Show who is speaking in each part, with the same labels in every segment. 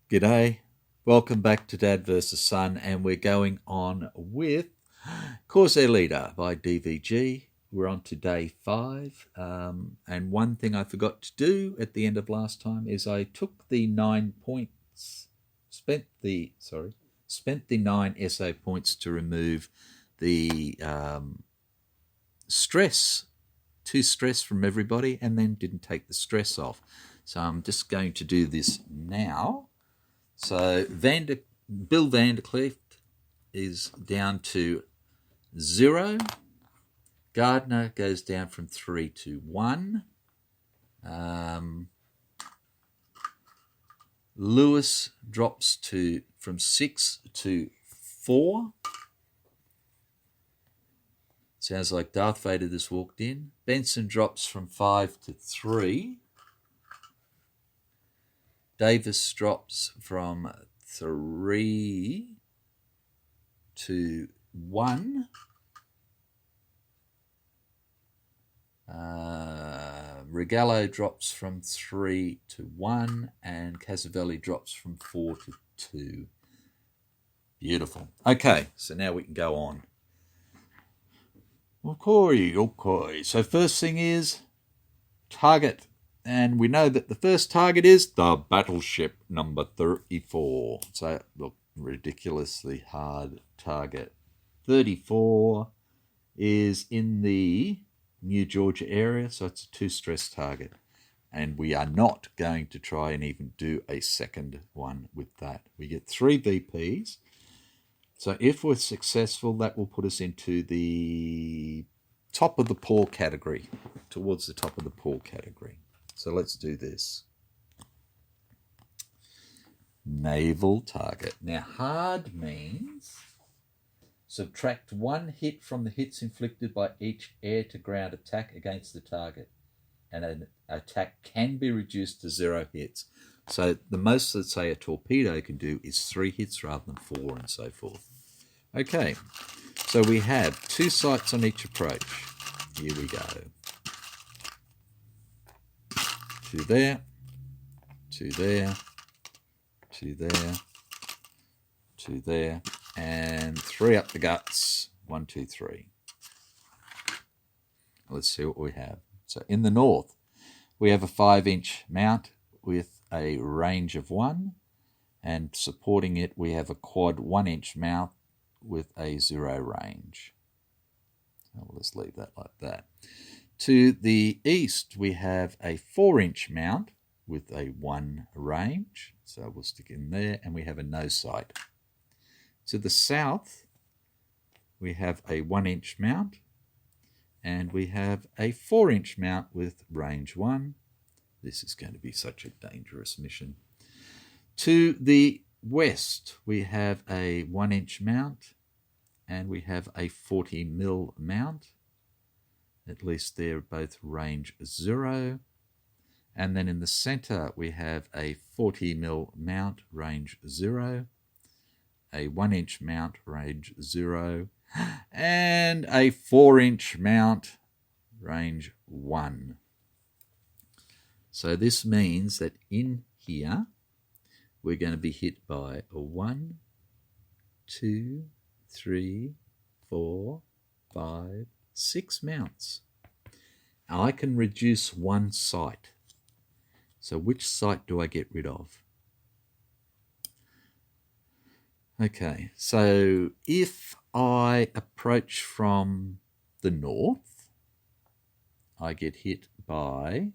Speaker 1: G'day. Welcome back to Dad vs. Son, and we're going on with Corsair Leader by DVG. We're on to day 5, and one thing I forgot to do at the end of last time is I took the 9 points, spent the 9 essay points to remove the stress from everybody, and then didn't take the stress off. So I'm just going to do this now. So Bill Vandercleft is down to 0. Gardner goes down from 3 to 1. Lewis drops from 6 to 4. Sounds like Darth Vader just walked in. Benson drops from 5 to 3. Davis drops from 3 to 1. Regallo drops from 3 to 1. And Casavelli drops from 4 to 2. Beautiful. Okay, so now we can go on. Okay. So first thing is target. And we know that the first target is the battleship number 34. So, look, ridiculously hard target. 34 is in the New Georgia area, so it's a 2-stress target. And we are not going to try and even do a second one with that. We get 3 VPs. So if we're successful, that will put us into the top of the poor category, towards the top of the poor category. So let's do this. Naval target. Now, hard means subtract 1 hit from the hits inflicted by each air-to-ground attack against the target. And an attack can be reduced to 0 hits. So the most that, say, a torpedo can do is 3 hits rather than 4 and so forth. Okay, so we have 2 sights on each approach. Here we go. 2 there, 2 there, 2 there, 2 there, and 3 up the guts. 1, 2, 3. Let's see what we have. So in the north, we have a 5-inch mount with a range of 1, and supporting it, we have a quad 1-inch mount with a 0 range. So we'll just leave that like that. To the east, we have a 4-inch mount with a 1 range. So we'll stick in there, and we have a no sight. To the south, we have a 1-inch mount, and we have a 4-inch mount with range 1. This is going to be such a dangerous mission. To the west, we have a 1-inch mount, and we have a 40mm mount. At least they're both range 0. And then in the center, we have a 40mm mount, range 0, a 1-inch mount, range 0, and a 4-inch mount, range 1. So this means that in here, we're going to be hit by a 1, 2, 3, 4, 5, 6 mounts. Now I can reduce 1 sight. So which sight do I get rid of? Okay, so if I approach from the north, I get hit by,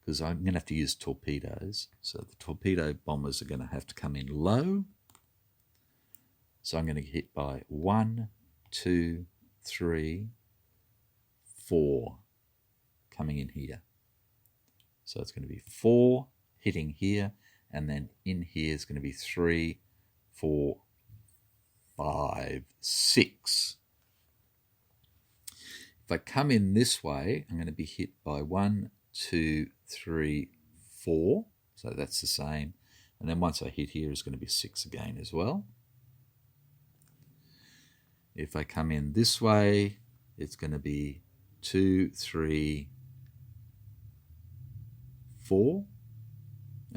Speaker 1: because I'm going to have to use torpedoes, so the torpedo bombers are going to have to come in low. So I'm going to get hit by 1, 2, 3, 4 coming in here. So it's going to be 4 hitting here, and then in here is going to be 3, 4, 5, 6. If I come in this way, I'm going to be hit by 1, 2, 3, 4. So that's the same. And then once I hit here, it's going to be 6 again as well. If I come in this way, it's going to be 2, 3, 4.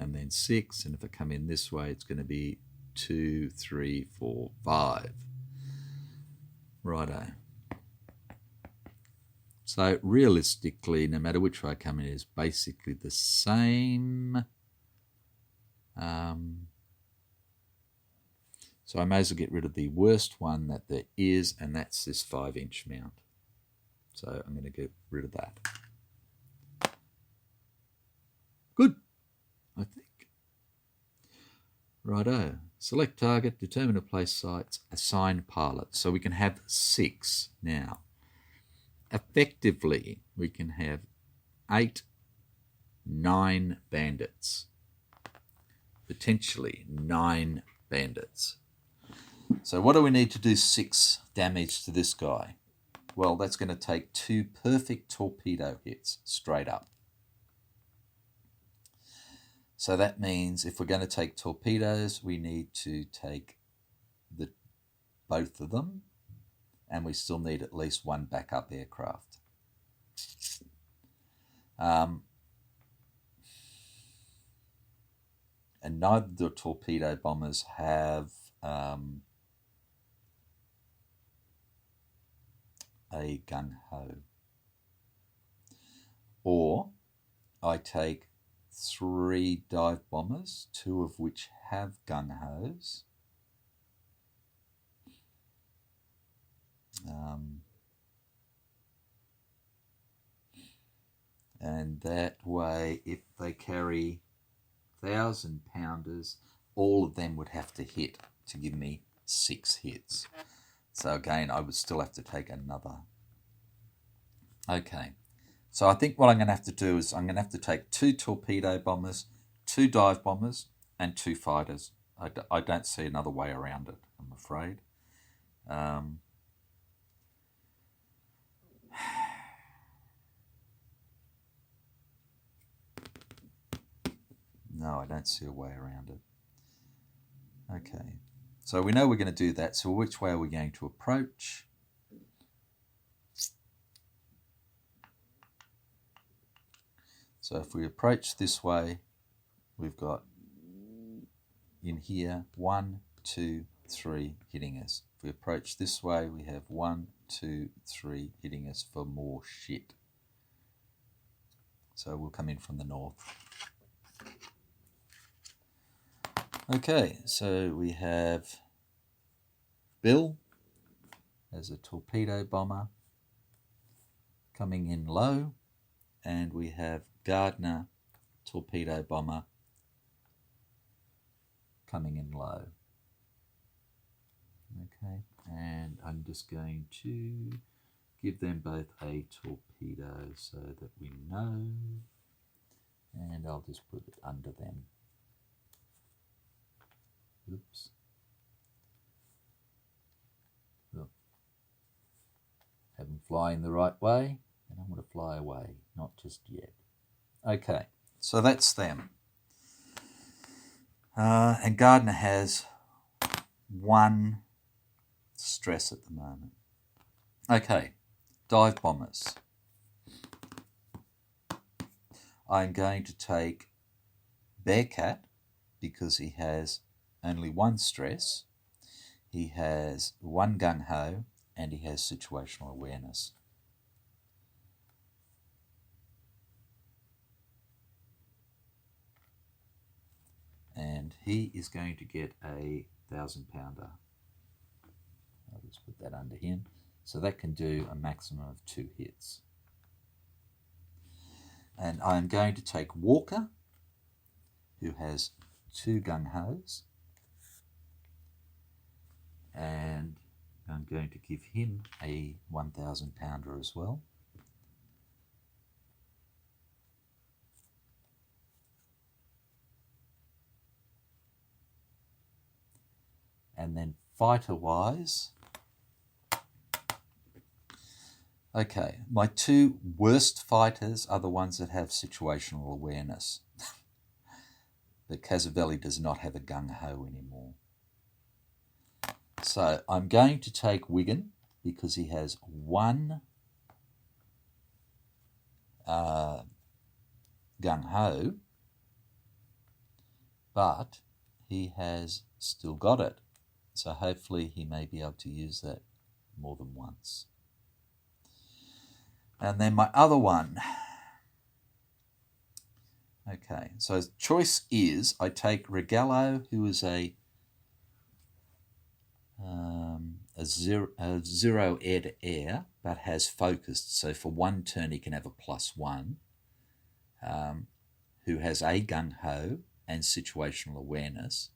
Speaker 1: and then 6. And if I come in this way, it's going to be 2, 3, 4, 5. Righto. So realistically, no matter which way I come in, is basically the same. So I may as well get rid of the worst one that there is, and that's this 5-inch mount. So I'm going to get rid of that. Good, I think. Righto. Select target, determine a place sites, assign pilot. So we can have 6 now. Effectively, we can have 8, 9 bandits. Potentially 9 bandits. So what do we need to do 6 damage to this guy? Well, that's going to take 2 perfect torpedo hits straight up. So that means if we're going to take torpedoes, we need to take both of them, and we still need at least 1 backup aircraft. And neither of the torpedo bombers have a gung-ho. Or I take 3 dive bombers, 2 of which have gung-hos. And that way, if they carry 1,000-pounders, all of them would have to hit to give me 6 hits. So again, I would still have to take another. Okay, so I think what I'm going to have to do is I'm going to have to take 2 torpedo bombers, 2 dive bombers, and 2 fighters. I don't see another way around it, I'm afraid. No, I don't see a way around it. Okay, so we know we're going to do that. So which way are we going to approach? So if we approach this way, we've got in here 1, 2, 3 hitting us. If we approach this way, we have 1, 2, 3 hitting us for more shit. So we'll come in from the north. Okay, so we have Bill as a torpedo bomber coming in low, and we have Gardner, torpedo bomber, coming in low. Okay, and I'm just going to give them both a torpedo so that we know, and I'll just put it under them. Oops. Look. Have them flying the right way, and I'm going to fly away, not just yet. Okay, so that's them. And Gardner has 1 stress at the moment. Okay, dive bombers. I'm going to take Bearcat because he has only 1 stress, he has 1 gung-ho, and he has situational awareness. And he is going to get a 1,000-pounder. I'll just put that under him. So that can do a maximum of 2 hits. And I'm going to take Walker, who has 2 gung-hos. And I'm going to give him a 1,000-pounder as well. And then fighter-wise, okay, my 2 worst fighters are the ones that have situational awareness. But Casavelli does not have a gung-ho anymore. So I'm going to take Wigan because he has 1 gung-ho, but he has still got it. So hopefully he may be able to use that more than once. And then my other one. Okay, so choice is I take Regallo, who is a zero air to air, but has focused. So for one turn he can have a +1, who has a gung-ho and situational awareness.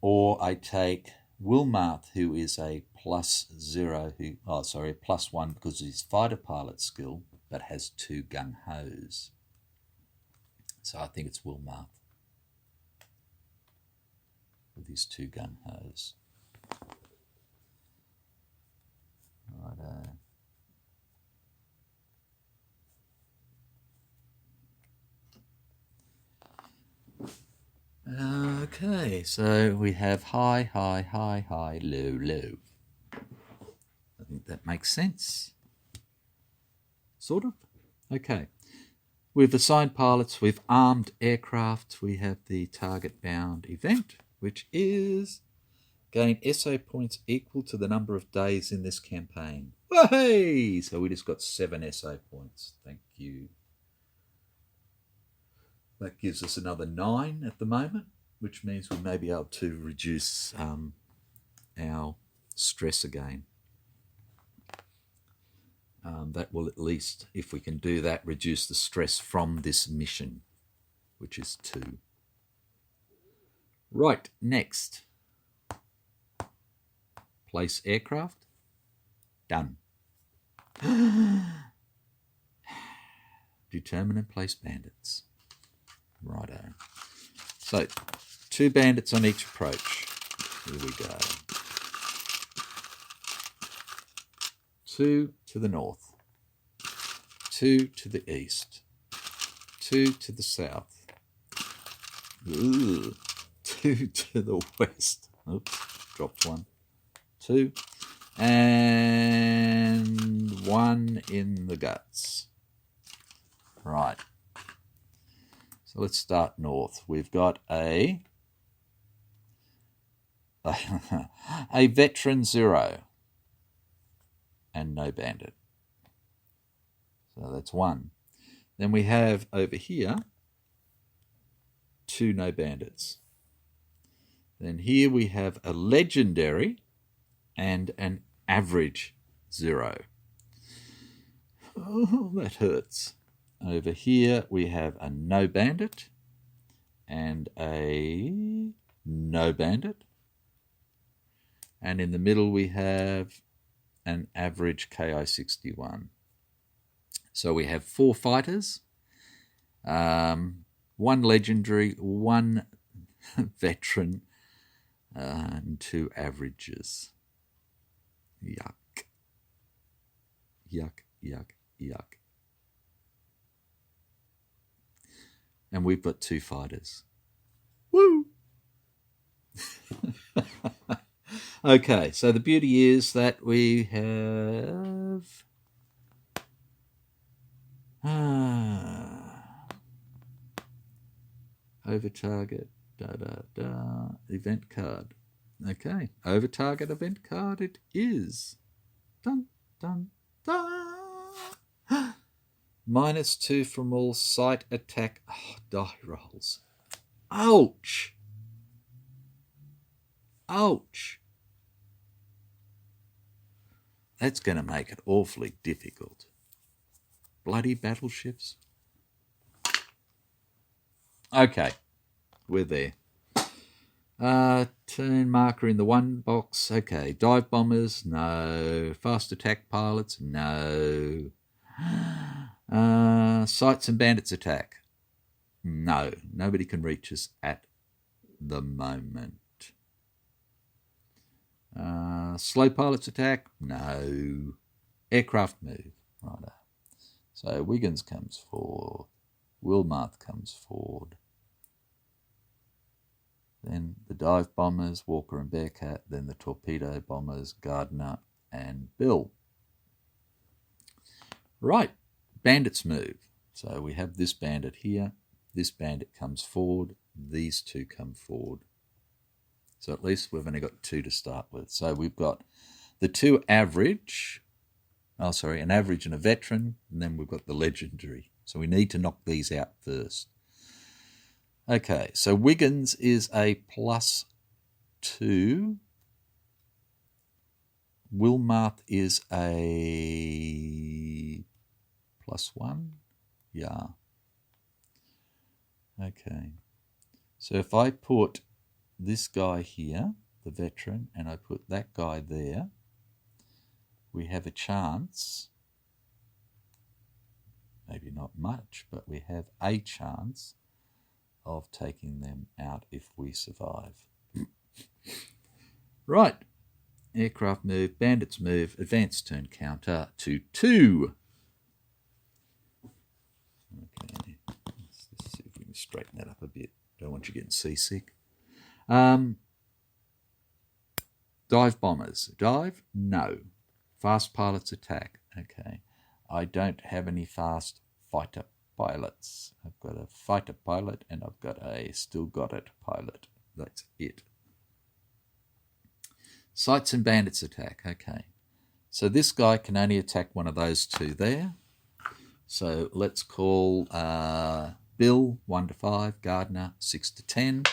Speaker 1: Or I take Wilmarth, who is a +0, a +1 because of his fighter pilot skill, but has 2 gung-hos. So I think it's Wilmarth with his 2 gung-hos. Righto. Okay, so we have high, high, high, high, low, low. I think that makes sense. Sort of. Okay. We've assigned pilots with armed aircraft. We have the target-bound event, which is gain SO points equal to the number of days in this campaign. Hey! So we just got 7 SO points. Thank you. That gives us another 9 at the moment, which means we may be able to reduce our stress again. That will at least, if we can do that, reduce the stress from this mission, which is 2. Right, next. Place aircraft. Done. Determine and place bandits. Righto. So, 2 bandits on each approach. Here we go. 2 to the north. 2 to the east. 2 to the south. Ooh. 2 to the west. Oops, dropped 1. 2. And 1 in the guts. Right. So let's start north. We've got a veteran 0 and no bandit. So that's 1. Then we have over here 2 no bandits. Then here we have a legendary and an average 0. Oh, that hurts. Over here we have a no bandit and a no bandit. And in the middle we have an average KI-61. So we have 4 fighters, 1 legendary, 1 veteran, and 2 averages. Yuck. Yuck, yuck, yuck. And we've got 2 fighters. Woo! Okay, so the beauty is that we have over target, event card. Okay, over target event card it is. Dun, dun, dun. -2 from all sight attack die rolls. Ouch! Ouch! That's going to make it awfully difficult. Bloody battleships. Okay, we're there. Turn marker in the 1 box. Okay, dive bombers, no. Fast attack pilots, no. Sights and bandits attack. No, nobody can reach us at the moment. Slow pilots attack. No. Aircraft move. Righto. So Wiggins comes forward. Wilmarth comes forward. Then the dive bombers, Walker and Bearcat. Then the torpedo bombers, Gardner and Bill. Right. Bandits move. So we have this bandit here, this bandit comes forward, these two come forward. So at least we've only got 2 to start with. So we've got the 2 average, an average and a veteran, and then we've got the legendary. So we need to knock these out first. Okay, so Wiggins is a +2. Wilmarth is a +1. Yeah. Okay. So if I put this guy here, the veteran, and I put that guy there, we have a chance, maybe not much, but we have a chance of taking them out if we survive. Right. Aircraft move, bandits move, advanced turn counter to 2. Okay. Let's see if we can straighten that up a bit. Don't want you getting seasick. Dive bombers. Dive? No. Fast pilots attack. Okay. I don't have any fast fighter pilots. I've got a fighter pilot and I've got a still got it pilot. That's it. Sights and bandits attack. Okay. So this guy can only attack one of those 2 there. So let's call Bill 1 to 5, Gardner 6 to 10,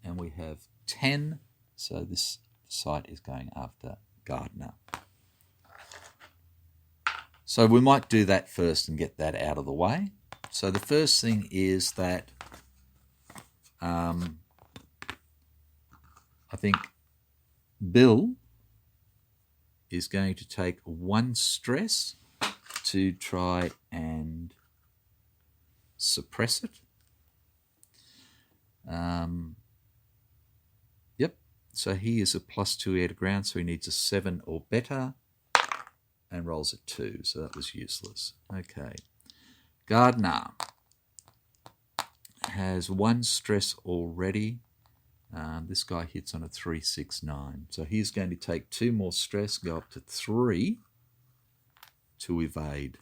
Speaker 1: and we have 10. So this sight is going after Gardner. So we might do that first and get that out of the way. So the first thing is that I think Bill is going to take 1 stress to try and suppress it. Yep. So he is a +2 air to ground, so he needs a 7 or better and rolls a 2. So that was useless. Okay. Gardner has 1 stress already. This guy hits on a 3, 6, 9. So he's going to take 2 more stress, go up to 3 to evade.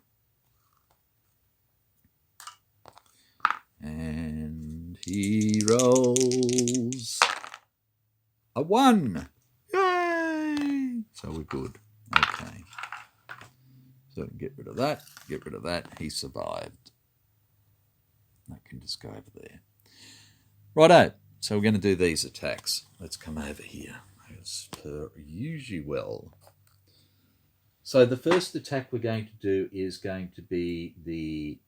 Speaker 1: And he rolls a 1. Yay! So we're good. Okay. So get rid of that, get rid of that. He survived. That can just go over there. Righto. So we're going to do these attacks. Let's come over here as per usual. So the first attack we're going to do is going to be the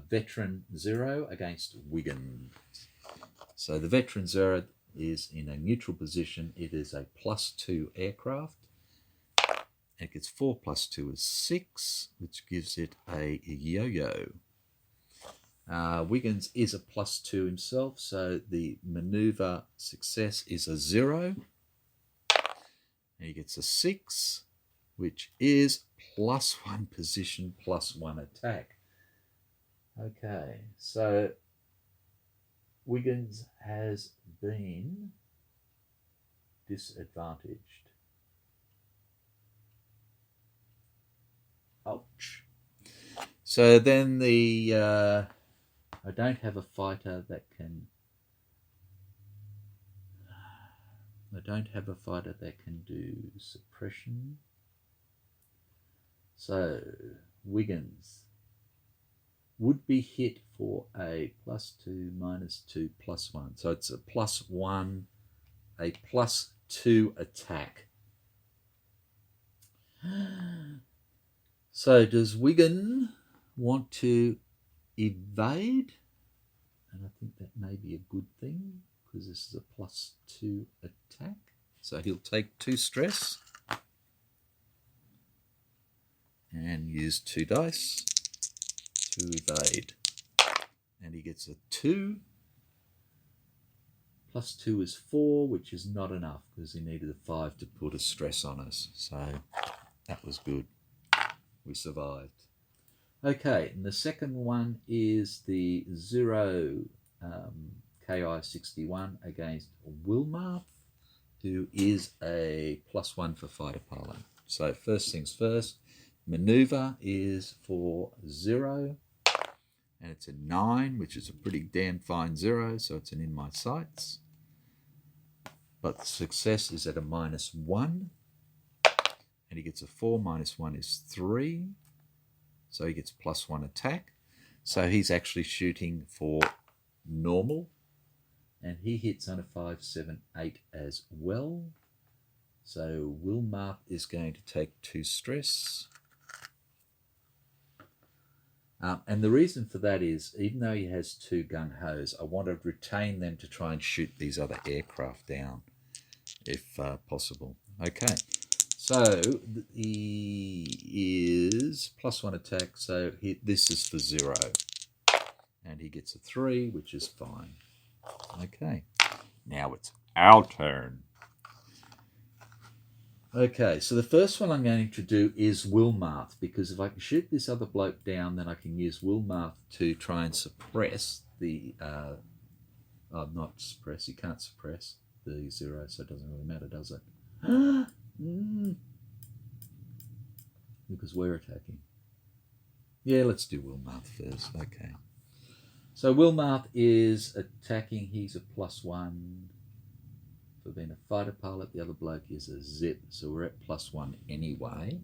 Speaker 1: Veteran 0 against Wiggins. So the Veteran 0 is in a neutral position. It is a +2 aircraft. It gets 4 + 2 is 6, which gives it a yo-yo. Wiggins is a +2 himself, so the maneuver success is a 0. And he gets a 6, which is +1 position, +1 attack. Okay, so Wiggins has been disadvantaged. Ouch. So then the I don't have a fighter that can do suppression. So Wiggins would be hit for a +2, -2, +1. So it's a +1, a +2 attack. So does Wiggins want to evade? And I think that may be a good thing because this is a +2 attack. So he'll take 2 stress and use 2 dice to evade. And he gets a 2. +2 is 4, which is not enough because he needed a 5 to put a stress on us. So that was good. We survived. Okay, and the second one is the 0 KI-61 against Wilmarth, who is a +1 for fighter pilot. So first things first, maneuver is for 0, and it's a 9, which is a pretty damn fine 0, so it's an in my sights. But the success is at a -1, and he gets a 4. -1 is 3, so he gets +1 attack. So he's actually shooting for normal, and he hits on a 5, 7, 8 as well. So Wilmarth is going to take 2 stress. And the reason for that is, even though he has 2 gung-hos, I want to retain them to try and shoot these other aircraft down, if possible. Okay, so he is +1 attack, so this is for 0. And he gets a 3, which is fine. Okay, now it's our turn. Okay, so the first one I'm going to do is Wilmarth, because if I can shoot this other bloke down, then I can use Wilmarth to try and suppress the... not suppress, you can't suppress the 0, so it doesn't really matter, does it? Because we're attacking. Yeah, let's do Wilmarth first, okay. So Wilmarth is attacking, he's a +1. For being a fighter pilot, the other bloke is a zip, so we're at +1 anyway.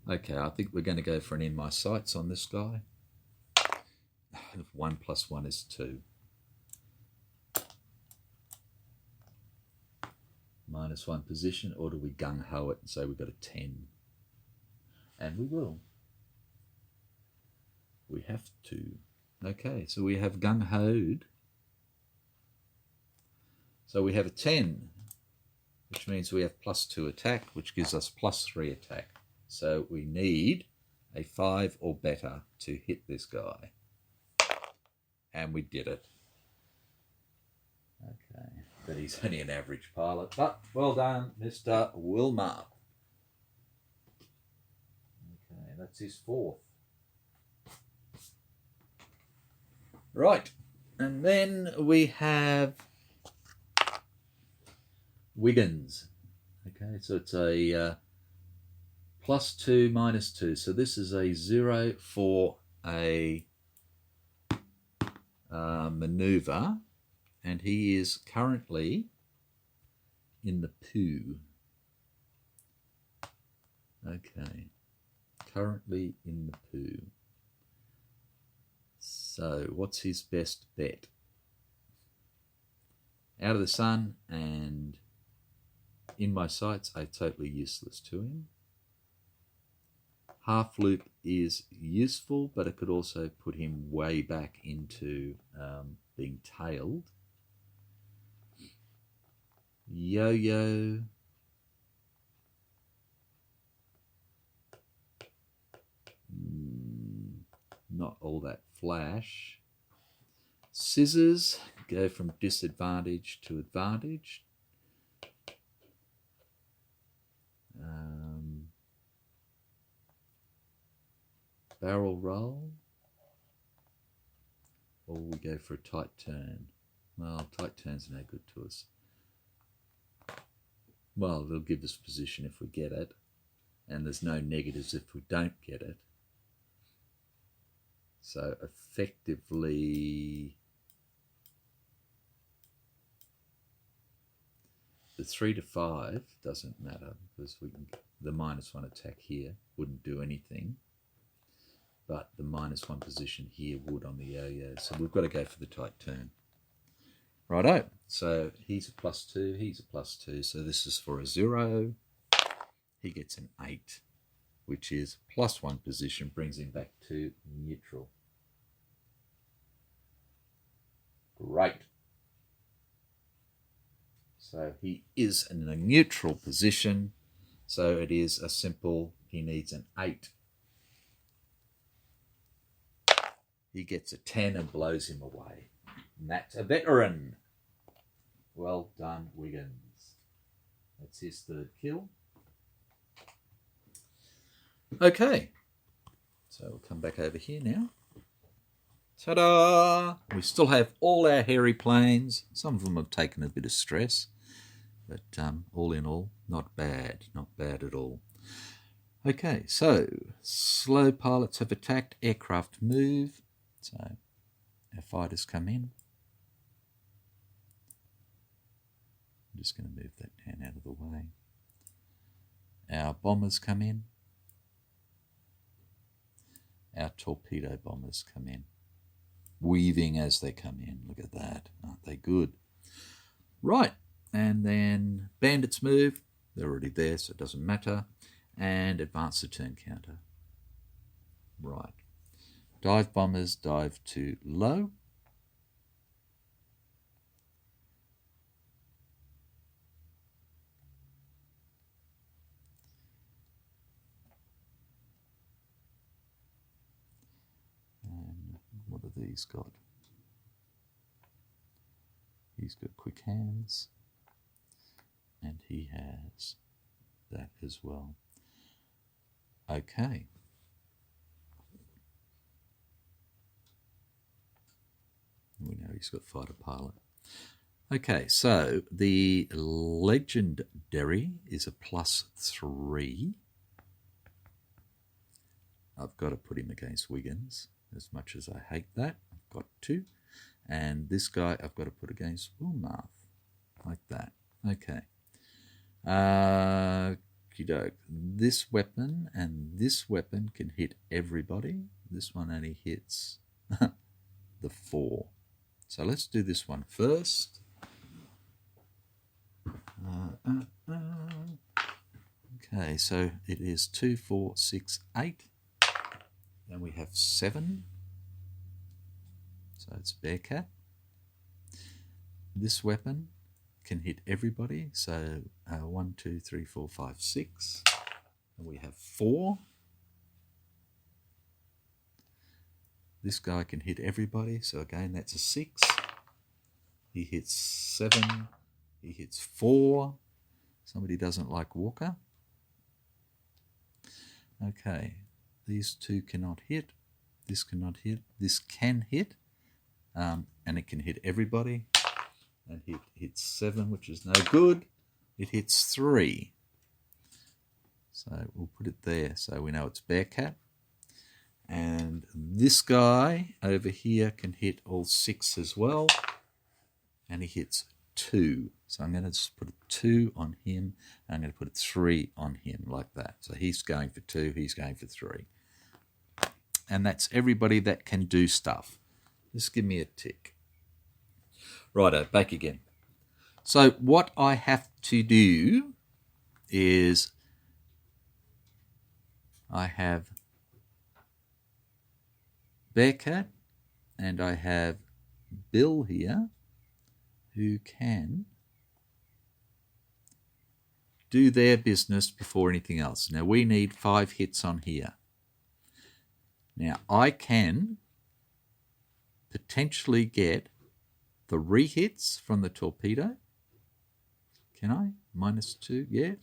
Speaker 1: Okay, I think we're going to go for an in my sights on this guy. 1 + 1 is 2. -1 position, or do we gung-ho it and say we've got a 10? And we will. We have to. Okay, so we have gung-hoed. So we have a 10, which means we have +2 attack, which gives us +3 attack. So we need a 5 or better to hit this guy. And we did it. Okay, but he's only an average pilot. But well done, Mr. Wilmarth. Okay, that's his 4th. Right, and then we have Wiggins. Okay, so it's a +2, -2. So this is a 0 for a maneuver, and he is currently in the poo. Okay, currently in the poo. So what's his best bet? Out of the sun and in my sights are totally useless to him. Half loop is useful, but it could also put him way back into being tailed. Yo-yo. Not all that flash. Scissors go from disadvantage to advantage. Barrel roll. Or we go for a tight turn. Well, tight turn's no good to us. Well, they'll give us position if we get it, and there's no negatives if we don't get it. So effectively, the 3 to 5 doesn't matter because we can, the -1 attack here wouldn't do anything, but the -1 position here would on the yo-yo. So we've got to go for the tight turn. Righto. So he's a +2, he's a +2. So this is for a 0. He gets an 8, which is +1 position, brings him back to neutral. Great. So he is in a neutral position. So it is a simple, he needs an 8. He gets a 10 and blows him away. And that's a veteran. Well done, Wiggins. That's his 3rd kill. Okay. So we'll come back over here now. Ta-da! We still have all our hairy planes. Some of them have taken a bit of stress. But all in all, Not bad, not bad at all. Okay, so slow pilots have attacked, aircraft move. So our fighters come in. I'm just going to move that down out of the way. Our bombers come in. Our torpedo bombers come in. Weaving as they come in. Look at that. Aren't they good? Right. And then bandits move. They're already there, so it doesn't matter. And advance the turn counter. Right. Dive bombers dive to low. And what have these got? He's got quick hands. And he has that as well. Okay. We know he's got fighter pilot. Okay, so the legendary is a +3. I've got to put him against Wiggins, as much as I hate that. I've got to. And this guy I've got to put against Wilmarth, like that. Okay. This weapon and this weapon can hit everybody. This one only hits the 4. So let's do this one first. Okay, so it is 2, 4, 6, 8. Then we have 7. So it's Bearcat. This weapon can hit everybody. So 1, 2, 3, 4, 5, 6. And we have 4. This guy can hit everybody. So again, that's a 6. He hits 7. He hits 4. Somebody doesn't like Walker. Okay, these two cannot hit. This cannot hit. This can hit. And it can hit everybody. And it hits 7, which is no good. It hits 3. So we'll put it there so we know it's Bearcat. And this guy over here can hit all 6 as well. And he hits 2. So I'm going to just put a 2 on him. And I'm going to put a 3 on him like that. So he's going for 2, he's going for 3. And that's everybody that can do stuff. Just give me a tick. Righto, back again. So what I have to do is I have Bearcat and I have Bill here who can do their business before anything else. Now we need 5 hits on here. Now I can potentially get 3 hits from the torpedo. Can I? -2, yeah.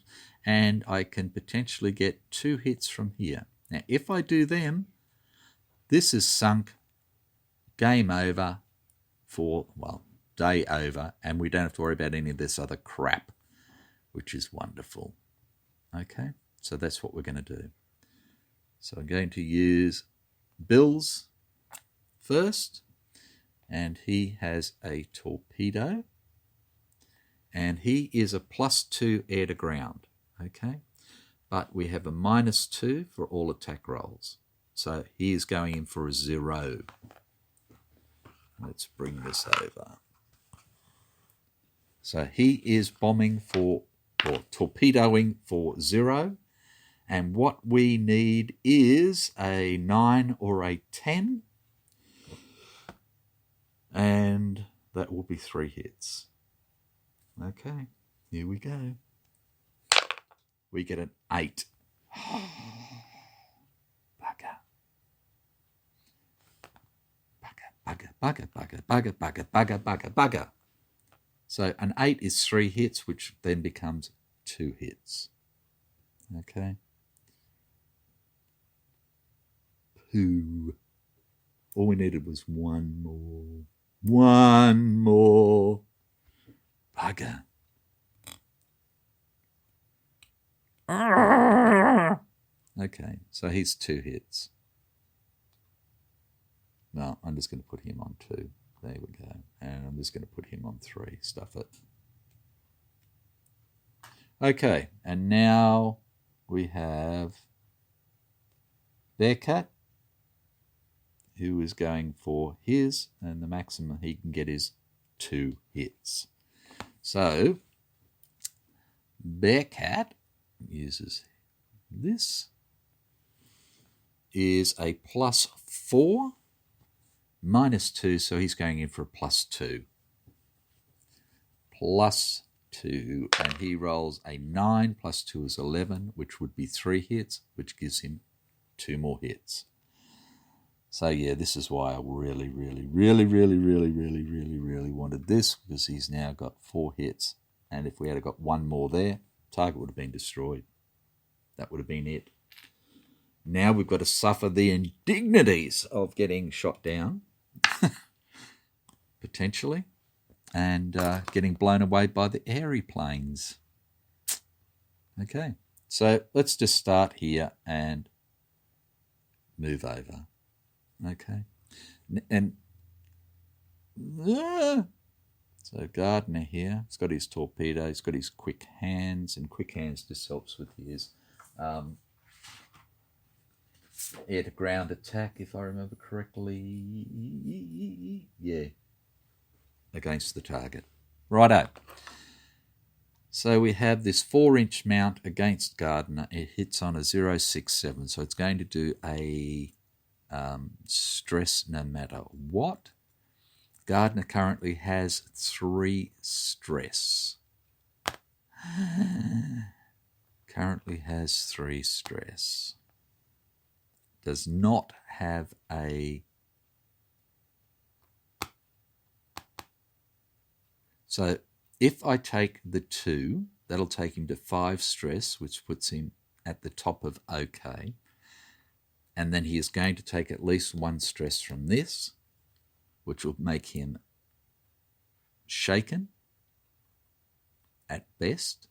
Speaker 1: And I can potentially get 2 hits from here. Now if I do them, this is sunk, game over for, well, day over, and we don't have to worry about any of this other crap, which is wonderful. Okay, so that's what we're going to do. So I'm going to use Bill's first, and he has a torpedo, and he is a +2 air to ground, okay? But we have a -2 for all attack rolls. So he is going in for a 0. Let's bring this over. So he is bombing for, or torpedoing for 0. And what we need is a 9 or a 10. And that will be 3 hits. Okay, here we go. We get an 8. Bugger. Bugger, bugger, bugger, bugger, bugger, bugger, bugger, bugger. So an 8 is 3 hits, which then becomes 2 hits. Okay. Pooh. All we needed was 1 more. 1 more. Bugger. Okay, so he's 2 hits. No, I'm just going to put him on 2. There we go. And I'm just going to put him on 3. Stuff it. Okay, and now we have Bearcat, who is going for his, and the maximum he can get is 2 hits. So, Bearcat uses this, is a +4, -2, so he's going in for a +2. +2, and he rolls a 9, +2 is 11, which would be 3 hits, which gives him 2 more hits. So yeah, this is why I really wanted this, because he's now got 4 hits, and if we had got 1 more there, target would have been destroyed. That would have been it. Now we've got to suffer the indignities of getting shot down, potentially, and getting blown away by the airy planes. Okay, so let's just start here and move over. Okay, and so Gardner here, he's got his torpedo, he's got his quick hands, and quick hands just helps with his air-to-ground attack, if I remember correctly. Yeah, against the target. Righto. So we have this 4-inch mount against Gardner. It hits on a 0.67, so it's going to do a stress no matter what. Gardner currently has 3 stress. Currently has 3 stress. Does not have a... So if I take the 2, that'll take him to 5 stress, which puts him at the top of OK. And then he is going to take at least 1 stress from this, which will make him shaken at best,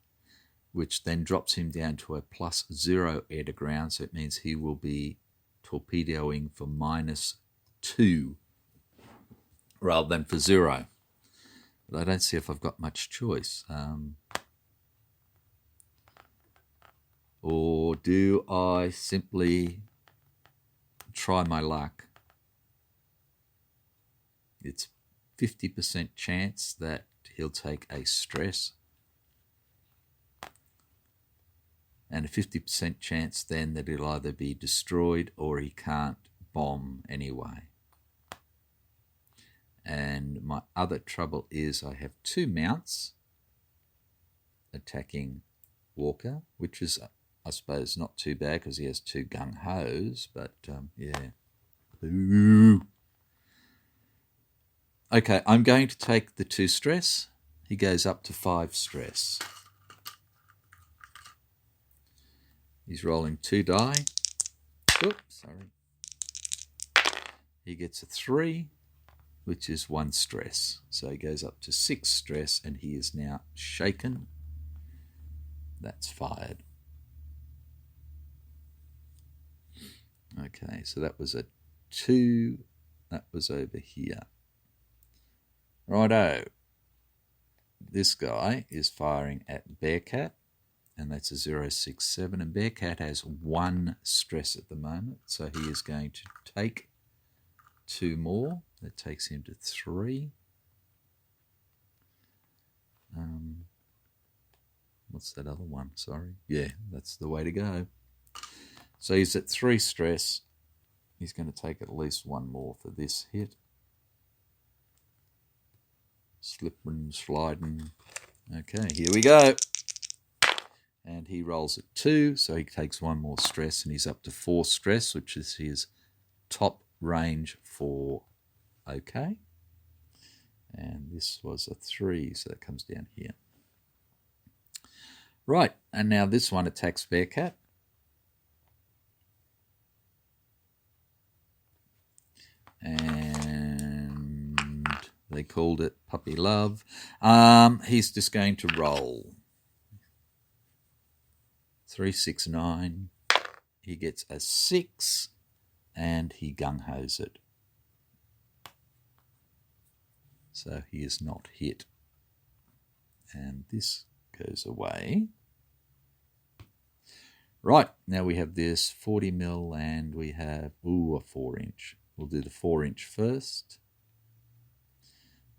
Speaker 1: which then drops him down to a +0 air to ground. So it means he will be torpedoing for -2 rather than for 0. But I don't see if I've got much choice. Or do I simply try my luck? It's 50% chance that he'll take a stress, and a 50% chance then that he'll either be destroyed or he can't bomb anyway. And my other trouble is I have 2 mounts attacking Walker, which is, I suppose, not too bad because he has 2 gung-hos, but yeah. Ooh. Okay, I'm going to take the 2 stress. He goes up to 5 stress. He's rolling 2 die. Oops, sorry. He gets a 3, which is 1 stress. So he goes up to 6 stress, and he is now shaken. That's fired. Okay, so that was a 2. That was over here. Righto. This guy is firing at Bearcat, and that's a 0.67, and Bearcat has 1 stress at the moment, so he is going to take 2 more. That takes him to 3. What's that other one? Sorry. Yeah, that's the way to go. So he's at 3 stress. He's going to take at least 1 more for this hit. Slipping, sliding. Okay, here we go. And he rolls at 2, so he takes 1 more stress, and he's up to 4 stress, which is his top range for OK. And this was a 3, so that comes down here. Right, and now this one attacks Bearcat. And they called it Puppy Love. He's just going to roll. 3, 6, 9. He gets a 6 and he gung-hos it. So he is not hit. And this goes away. Right, now we have this 40 mil and we have, a 4 inch. We'll do the 4 inch first.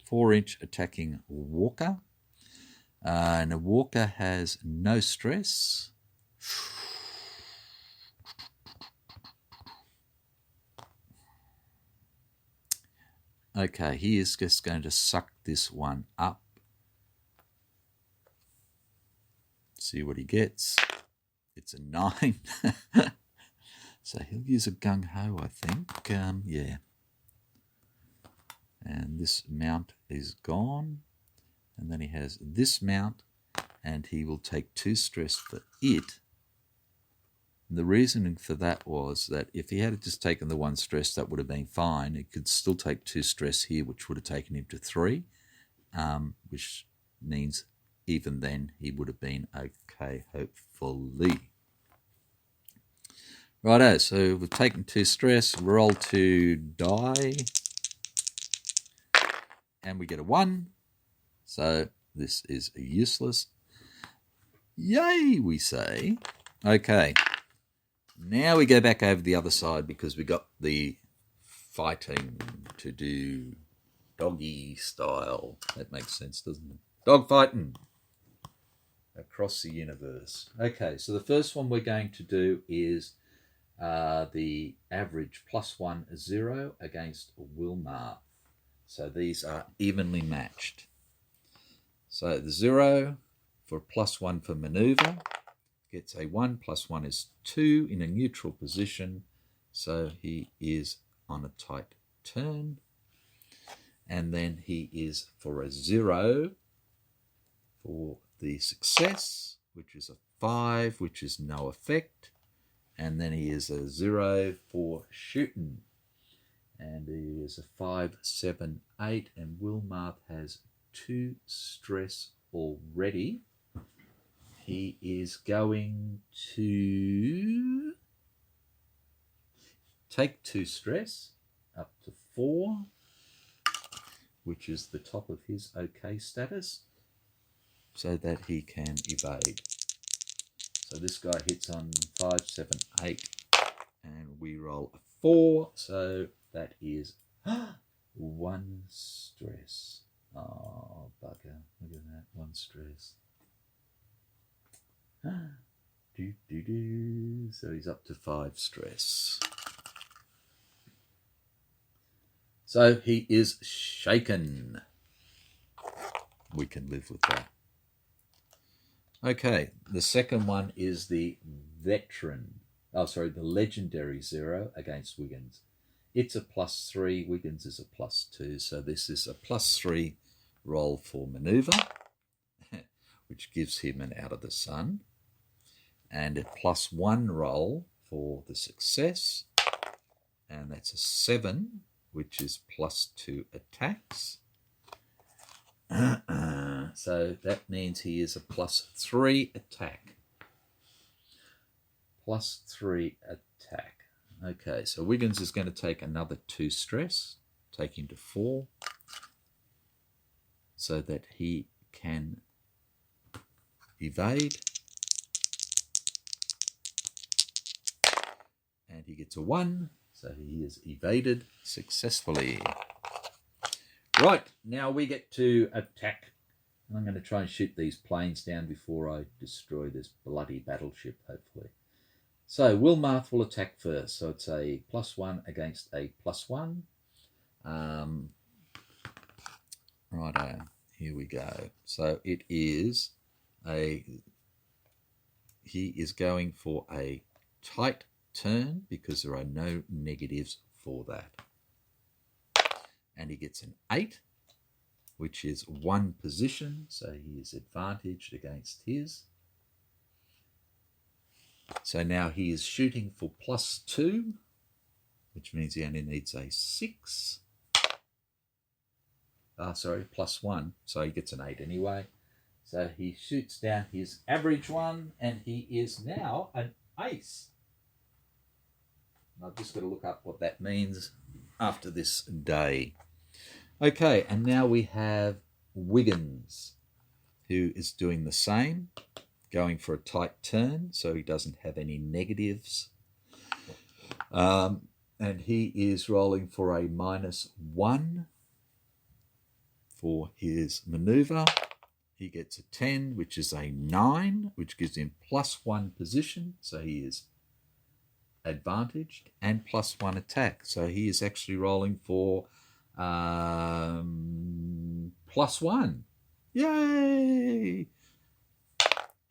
Speaker 1: 4 inch attacking Walker. And a Walker has no stress. Okay, he is just going to suck this one up. See what he gets. It's a 9. So he'll use a gung-ho, I think. Yeah. And this mount is gone. And then he has this mount, and he will take 2 stress for it. And the reasoning for that was that if he had just taken the 1 stress, that would have been fine. He could still take 2 stress here, which would have taken him to 3, which means even then he would have been okay, hopefully. Righto, so we've taken 2 stress, roll 2 die, and we get a 1. So this is useless. Yay, we say. Okay. Now we go back over the other side because we got the fighting to do doggy style. That makes sense, doesn't it? Dog fighting across the universe. Okay, so the first one we're going to do is the average +1 0 against Wilmarth. So these are evenly matched. So the 0 for +1 for maneuver gets a 1, +1 is 2 in a neutral position. So he is on a tight turn. And then he is for a 0 for the success, which is a 5, which is no effect. And then he is a 0 for shooting. And he is a 5, 7, 8. And Wilmarth has 2 stress already. He is going to take 2 stress up to 4, which is the top of his OK status, so that he can evade. So this guy hits on 5, 7, 8, and we roll a 4, so that is 1 stress. Oh, bugger. Look at that, 1 stress. So he's up to 5 stress. So he is shaken. We can live with that. Okay, the second one is the veteran. The legendary 0 against Wiggins. It's a +3. Wiggins is a +2. So this is a +3 roll for maneuver, which gives him an out of the sun. And a +1 roll for the success. And that's a 7, which is +2 attacks. So that means he is a +3 attack. +3 attack. Okay, so Wiggins is going to take another 2 stress, take him to 4, so that he can evade. And he gets a 1, so he is evaded successfully. Right, now we get to attack. And I'm going to try and shoot these planes down before I destroy this bloody battleship, hopefully. So Wilmarth will attack first. So it's a +1 against a +1. Righto, here we go. So it is he is going for a tight turn because there are no negatives for that. And he gets an 8, which is 1 position, so he is advantaged against his. So now he is shooting for +2, which means he only needs a 6. +1, so he gets an 8 anyway. So he shoots down his average one, and he is now an ace. I've just got to look up what that means after this day. Okay, and now we have Wiggins, who is doing the same, going for a tight turn, so he doesn't have any negatives. And he is rolling for a -1 for his manoeuvre. He gets a 10, which is a 9, which gives him +1 position, so he is advantaged, and +1 attack. So he is actually rolling for +1. Yay!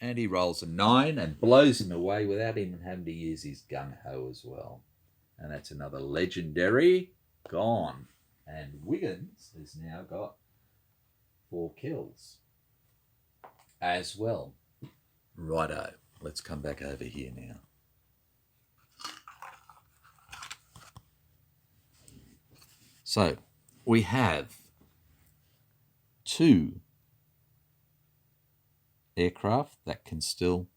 Speaker 1: And he rolls a 9 and blows him away without even having to use his gung-ho as well. And that's another legendary gone. And Wiggins has now got 4 kills as well. Righto, let's come back over here now. So we have 2 aircraft that can still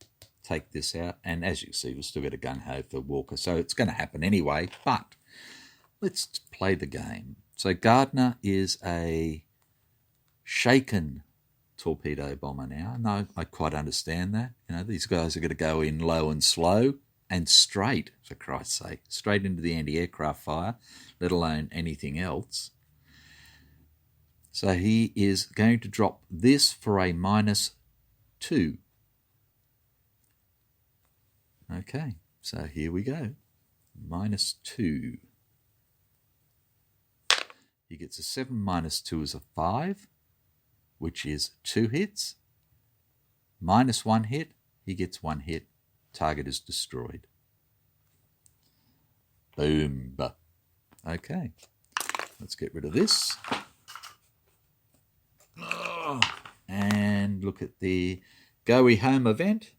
Speaker 1: take this out, and as you can see, we've still got a gung-ho for Walker, so it's going to happen anyway, but let's play the game. So Gardner is a shaken torpedo bomber now. No, I quite understand that. You know, these guys are going to go in low and slow and straight, for Christ's sake, straight into the anti-aircraft fire, let alone anything else. So he is going to drop this for a -2. Okay, so here we go. -2. He gets a 7 -2 is a 5, which is 2 hits. -1 hit, he gets 1 hit. Target is destroyed. Boom. Okay, let's get rid of this. Oh, and look at the Go-We Home event.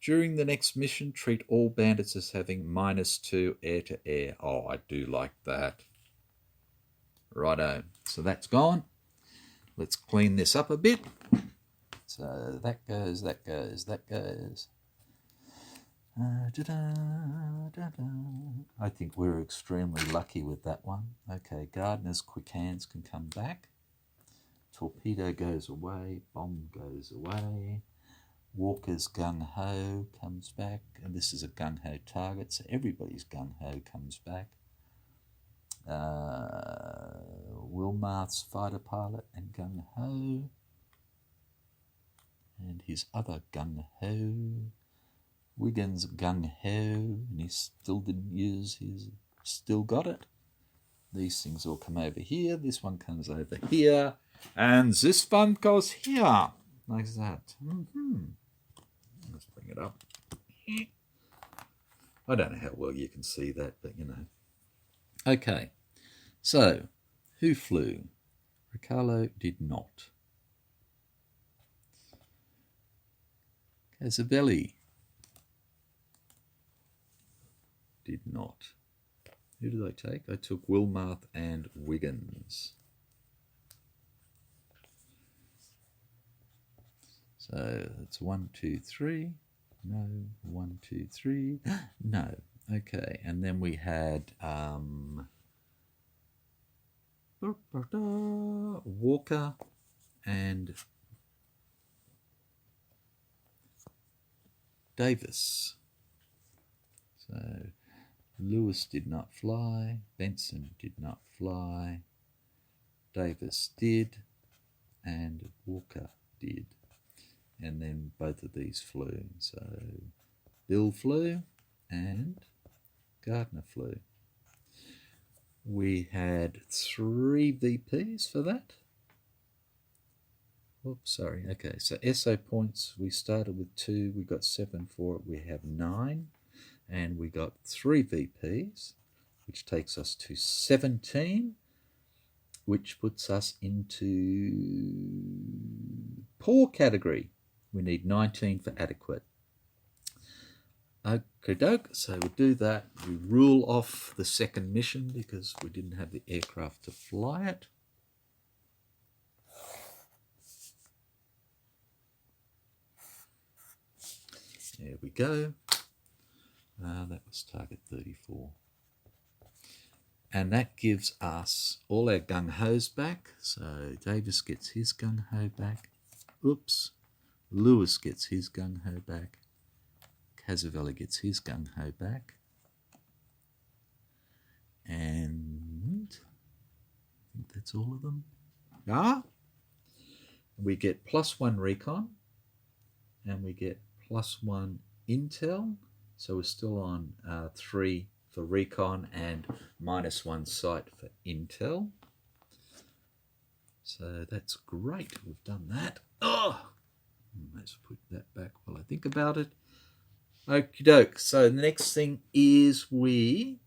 Speaker 1: During the next mission, treat all bandits as having -2 air-to-air. Oh, I do like that. Righto, so that's gone. Let's clean this up a bit. So that goes, that goes, that goes. I think we're extremely lucky with that one. Okay, Gardner's quick hands can come back. Torpedo goes away. Bomb goes away. Walker's gung-ho comes back. And this is a gung-ho target, so everybody's gung-ho comes back. Wilmarth's fighter pilot and gung-ho. And his other gung-ho. Wiggins gung-ho, and he still didn't use his, still got it. These things all come over here, this one comes over here, and this one goes here, like that. Let's bring it up. I don't know how well you can see that, but you know. Okay, so, who flew? Riccardo did not. Casabelli did not. Who did I take? I took Wilmarth and Wiggins. So it's 1, 2, 3. No. 1, 2, 3. No. Okay. And then we had Walker and Davis. So Lewis did not fly, Benson did not fly, Davis did, and Walker did. And then both of these flew. So Bill flew and Gardner flew. We had 3 VPs for that. Oops, sorry. Okay, so SO points, we started with 2, we got 7 for it, we have 9. And we got 3 VPs, which takes us to 17, which puts us into poor category. We need 19 for adequate. Okay, doke. So we'll do that. We rule off the second mission because we didn't have the aircraft to fly it. There we go. That was target 34. And that gives us all our gung-hos back. So Davis gets his gung-ho back. Oops. Lewis gets his gung-ho back. Casavelli gets his gung-ho back. And I think that's all of them. We get +1 recon. And we get +1 intel. So we're still on 3 for recon and -1 sight for intel. So that's great. We've done that. Let's put that back while I think about it. Okie doke. So the next thing is we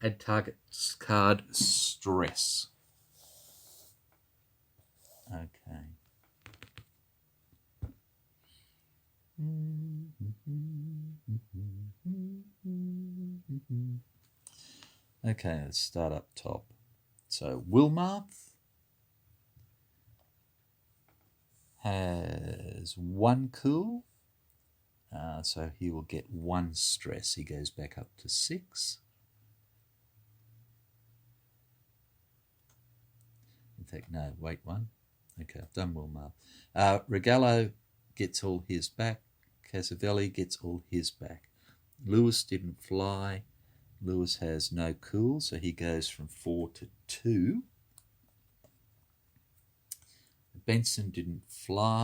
Speaker 1: add target card stress. Okay. Okay, let's start up top. So Wilmarth has 1 cool, so he will get 1 stress. He goes back up to 6. In fact, no, wait 1. Okay, I've done Wilmarth. Regallo gets all his back. Casavelli gets all his back. Lewis didn't fly. Lewis has no cool, so he goes from 4 to 2. Benson didn't fly.